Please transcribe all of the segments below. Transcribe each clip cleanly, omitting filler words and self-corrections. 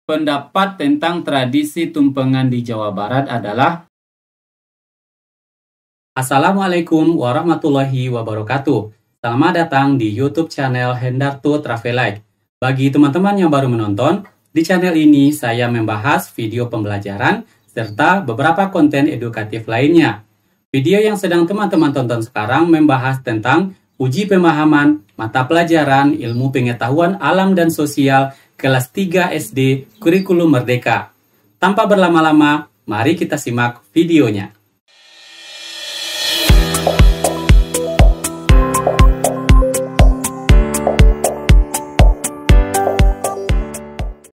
pendapat tentang tradisi tumpengan di Jawa Barat adalah Assalamualaikum warahmatullahi wabarakatuh. Selamat datang di YouTube channel Hendarto Travelike. Bagi teman-teman yang baru menonton, di channel ini saya membahas video pembelajaran serta beberapa konten edukatif lainnya. Video yang sedang teman-teman tonton sekarang membahas tentang uji pemahaman mata pelajaran Ilmu Pengetahuan Alam dan Sosial kelas 3 SD Kurikulum Merdeka. Tanpa berlama-lama, mari kita simak videonya.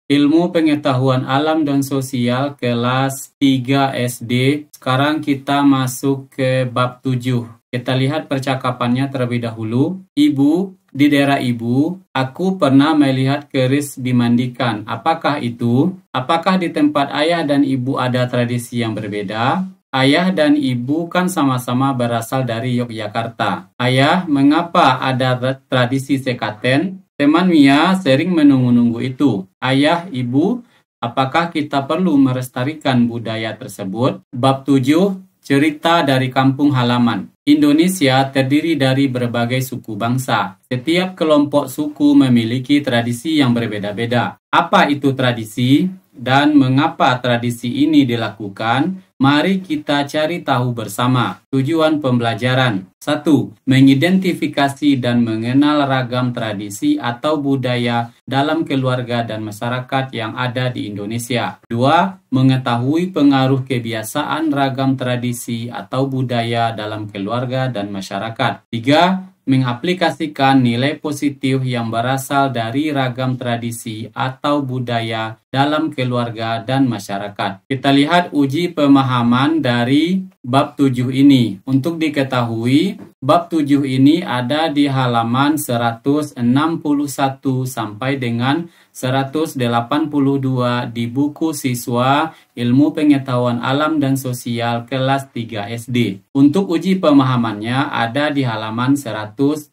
Ilmu Pengetahuan Alam dan Sosial kelas 3 SD. Sekarang kita masuk ke bab 7. Kita lihat percakapannya terlebih dahulu. Ibu, di daerah ibu, aku pernah melihat keris dimandikan. Apakah itu? Apakah di tempat ayah dan ibu ada tradisi yang berbeda? Ayah dan ibu kan sama-sama berasal dari Yogyakarta. Ayah, mengapa ada tradisi sekaten? Teman Mia sering menunggu-nunggu itu. Ayah, ibu, apakah kita perlu melestarikan budaya tersebut? Bab 7, cerita dari kampung halaman. Indonesia terdiri dari berbagai suku bangsa. Setiap kelompok suku memiliki tradisi yang berbeda-beda. Apa itu tradisi dan mengapa tradisi ini dilakukan? Mari kita cari tahu bersama. Tujuan pembelajaran. 1. Mengidentifikasi dan mengenal ragam tradisi atau budaya dalam keluarga dan masyarakat yang ada di Indonesia. 2. Mengetahui pengaruh kebiasaan ragam tradisi atau budaya dalam keluarga dan masyarakat. 3. Mengaplikasikan nilai positif yang berasal dari ragam tradisi atau budaya dalam keluarga dan masyarakat. Kita lihat uji pemahaman dari bab 7 ini. Untuk diketahui, bab 7 ini ada di halaman 161 sampai dengan 182 di buku siswa Ilmu Pengetahuan Alam dan Sosial kelas 3 SD. Untuk uji pemahamannya ada di halaman 182.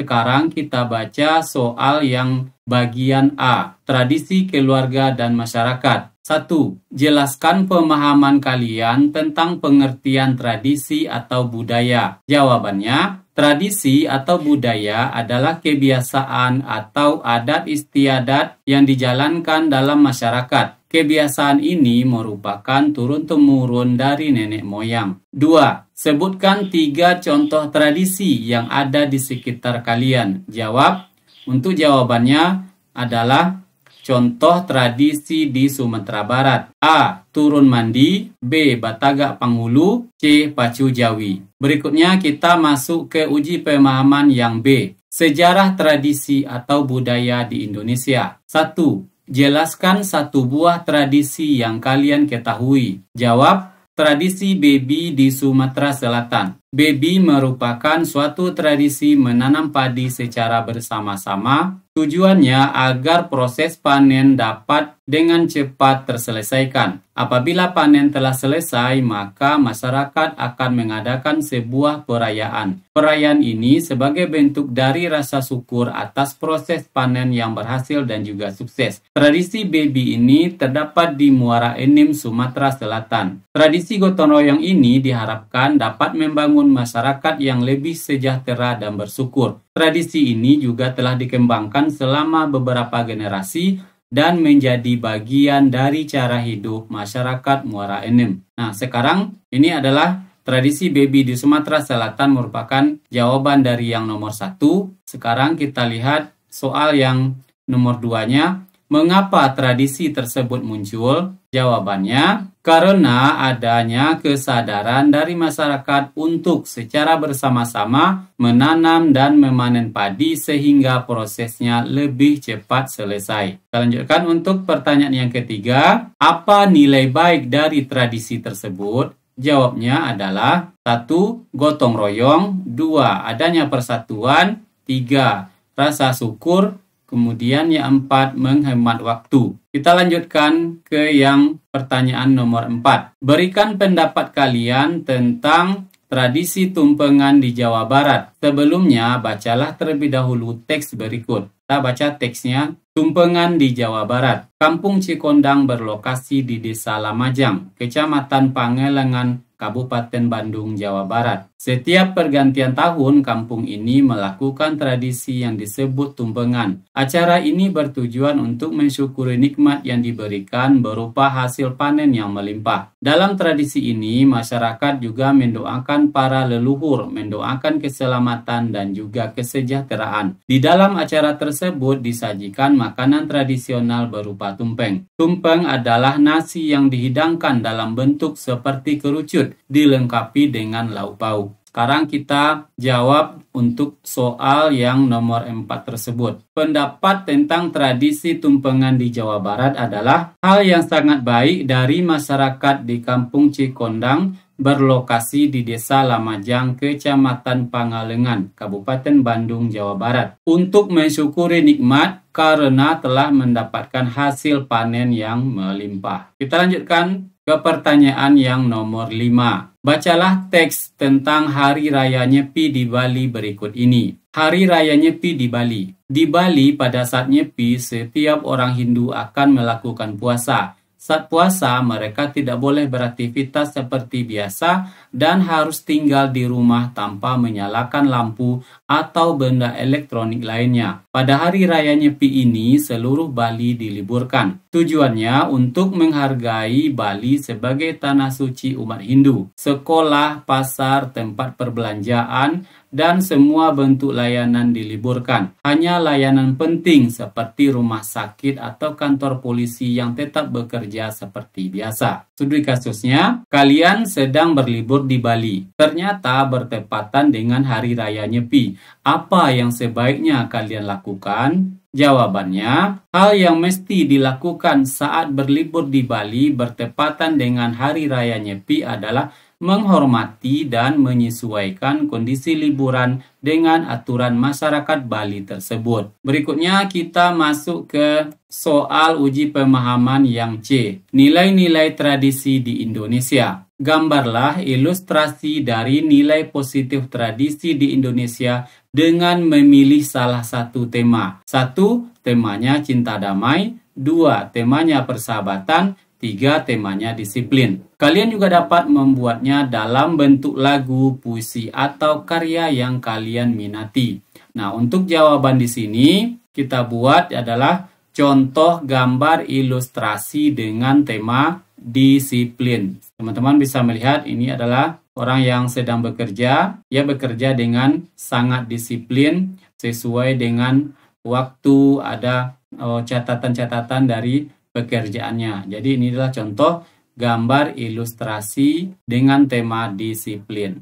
Sekarang kita baca soal yang bagian A, tradisi keluarga dan masyarakat. 1. Jelaskan pemahaman kalian tentang pengertian tradisi atau budaya. Jawabannya, tradisi atau budaya adalah kebiasaan atau adat istiadat yang dijalankan dalam masyarakat. Kebiasaan ini merupakan turun-temurun dari nenek moyang. 2. Sebutkan 3 contoh tradisi yang ada di sekitar kalian. Jawab. Untuk jawabannya adalah contoh tradisi di Sumatera Barat. A. Turun mandi. B. Batagak Panghulu. C. Pacu Jawi. Berikutnya kita masuk ke uji pemahaman yang B. Sejarah tradisi atau budaya di Indonesia. 1. Jelaskan 1 buah tradisi yang kalian ketahui. Jawab. Tradisi bebi di Sumatera Selatan. Bebi merupakan suatu tradisi menanam padi secara bersama-sama. Tujuannya agar proses panen dapat dengan cepat terselesaikan. Apabila panen telah selesai, maka masyarakat akan mengadakan sebuah perayaan. Perayaan ini sebagai bentuk dari rasa syukur atas proses panen yang berhasil dan juga sukses. Tradisi bebi ini terdapat di Muara Enim, Sumatera Selatan. Tradisi gotong royong ini diharapkan dapat membangun masyarakat yang lebih sejahtera dan bersyukur. Tradisi ini juga telah dikembangkan selama beberapa generasi dan menjadi bagian dari cara hidup masyarakat Muara Enim. Nah, sekarang ini adalah tradisi bebi di Sumatera Selatan merupakan jawaban dari yang nomor 1. Sekarang kita lihat soal yang nomor 2-nya. Mengapa tradisi tersebut muncul? Jawabannya, karena adanya kesadaran dari masyarakat untuk secara bersama-sama menanam dan memanen padi sehingga prosesnya lebih cepat selesai. Kita lanjutkan untuk pertanyaan yang ketiga. Apa nilai baik dari tradisi tersebut? Jawabnya adalah 1. Gotong royong. 2. Adanya persatuan. 3. Rasa syukur. Kemudian yang 4, menghemat waktu. Kita lanjutkan ke yang pertanyaan nomor 4. Berikan pendapat kalian tentang tradisi tumpengan di Jawa Barat. Sebelumnya, bacalah terlebih dahulu teks berikut. Kita baca teksnya. Tumpengan di Jawa Barat. Kampung Cikondang berlokasi di Desa Lamajang, Kecamatan Pangalengan, Kabupaten Bandung, Jawa Barat. Setiap pergantian tahun, kampung ini melakukan tradisi yang disebut tumpengan. Acara ini bertujuan untuk mensyukuri nikmat yang diberikan berupa hasil panen yang melimpah. Dalam tradisi ini, masyarakat juga mendoakan para leluhur, mendoakan keselamatan dan juga kesejahteraan. Di dalam acara tersebut disajikan makanan tradisional berupa tumpeng. Tumpeng adalah nasi yang dihidangkan dalam bentuk seperti kerucut, dilengkapi dengan lauk pauk. Sekarang kita jawab untuk soal yang nomor 4 tersebut. Pendapat tentang tradisi tumpengan di Jawa Barat adalah hal yang sangat baik dari masyarakat di Kampung Cikondang berlokasi di Desa Lamajang, Kecamatan Pangalengan, Kabupaten Bandung, Jawa Barat, untuk mensyukuri nikmat karena telah mendapatkan hasil panen yang melimpah. Kita lanjutkan ke pertanyaan yang nomor 5. Bacalah teks tentang Hari Raya Nyepi di Bali berikut ini. Hari Raya Nyepi di Bali. Di Bali, pada saat Nyepi, setiap orang Hindu akan melakukan puasa. Saat puasa, mereka tidak boleh beraktivitas seperti biasa dan harus tinggal di rumah tanpa menyalakan lampu atau benda elektronik lainnya. Pada hari raya Nyepi ini, seluruh Bali diliburkan. Tujuannya untuk menghargai Bali sebagai tanah suci umat Hindu. Sekolah, pasar, tempat perbelanjaan, dan semua bentuk layanan diliburkan. Hanya layanan penting seperti rumah sakit atau kantor polisi yang tetap bekerja seperti biasa. Studi kasusnya, kalian sedang berlibur di Bali. Ternyata bertepatan dengan Hari Raya Nyepi. Apa yang sebaiknya kalian lakukan? Jawabannya, hal yang mesti dilakukan saat berlibur di Bali bertepatan dengan Hari Raya Nyepi adalah menghormati dan menyesuaikan kondisi liburan dengan aturan masyarakat Bali tersebut. Berikutnya kita masuk ke soal uji pemahaman yang C. Nilai-nilai tradisi di Indonesia. Gambarlah ilustrasi dari nilai positif tradisi di Indonesia dengan memilih salah satu tema. 1. Temanya cinta damai. 2. Temanya persahabatan. 3. Temanya disiplin. Kalian juga dapat membuatnya dalam bentuk lagu, puisi, atau karya yang kalian minati. Nah, untuk jawaban di sini kita buat adalah contoh gambar ilustrasi dengan tema disiplin. Teman-teman bisa melihat ini adalah orang yang sedang bekerja. Ia bekerja dengan sangat disiplin sesuai dengan waktu, ada catatan-catatan dari pekerjaannya. Jadi ini adalah contoh gambar ilustrasi dengan tema disiplin.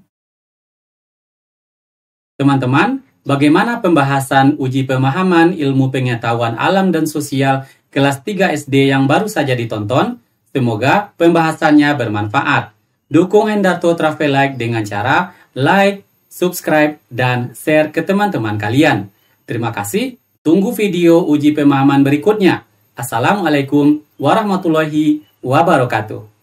Teman-teman, bagaimana pembahasan uji pemahaman ilmu pengetahuan alam dan sosial kelas 3 SD yang baru saja ditonton? Semoga pembahasannya bermanfaat. Dukung Hendarto Travel Like dengan cara like, subscribe, dan share ke teman-teman kalian. Terima kasih. Tunggu video uji pemahaman berikutnya. Assalamualaikum warahmatullahi wabarakatuh.